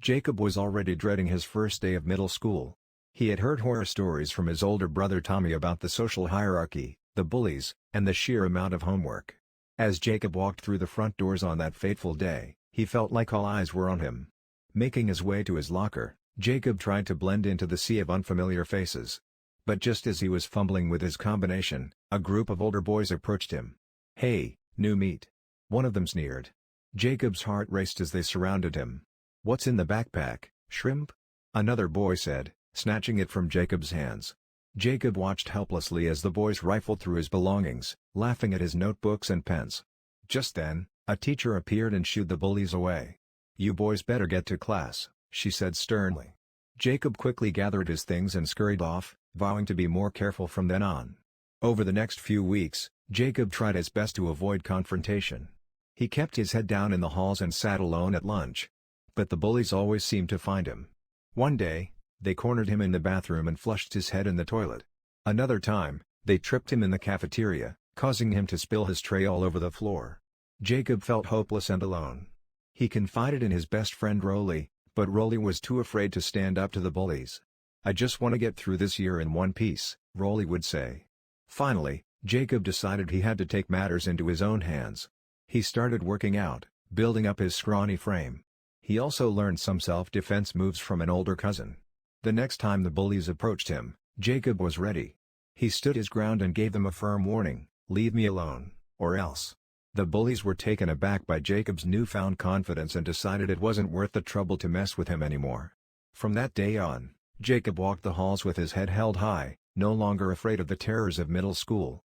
Jacob was already dreading his first day of middle school. He had heard horror stories from his older brother Tommy about the social hierarchy, the bullies, and the sheer amount of homework. As Jacob walked through the front doors on that fateful day, he felt like all eyes were on him. Making his way to his locker, Jacob tried to blend into the sea of unfamiliar faces. But just as he was fumbling with his combination, a group of older boys approached him. "Hey, new meat," one of them sneered. Jacob's heart raced as they surrounded him. "What's in the backpack, shrimp?" another boy said, snatching it from Jacob's hands. Jacob watched helplessly as the boys rifled through his belongings, laughing at his notebooks and pens. Just then, a teacher appeared and shooed the bullies away. "You boys better get to class," she said sternly. Jacob quickly gathered his things and scurried off, vowing to be more careful from then on. Over the next few weeks, Jacob tried his best to avoid confrontation. He kept his head down in the halls and sat alone at lunch. But the bullies always seemed to find him. One day, they cornered him in the bathroom and flushed his head in the toilet. Another time, they tripped him in the cafeteria, causing him to spill his tray all over the floor. Jacob felt hopeless and alone. He confided in his best friend Rolly, but Rolly was too afraid to stand up to the bullies. "I just want to get through this year in one piece," Rolly would say. Finally, Jacob decided he had to take matters into his own hands. He started working out, building up his scrawny frame. He also learned some self-defense moves from an older cousin. The next time the bullies approached him, Jacob was ready. He stood his ground and gave them a firm warning, "Leave me alone, or else." The bullies were taken aback by Jacob's newfound confidence and decided it wasn't worth the trouble to mess with him anymore. From that day on, Jacob walked the halls with his head held high, no longer afraid of the terrors of middle school.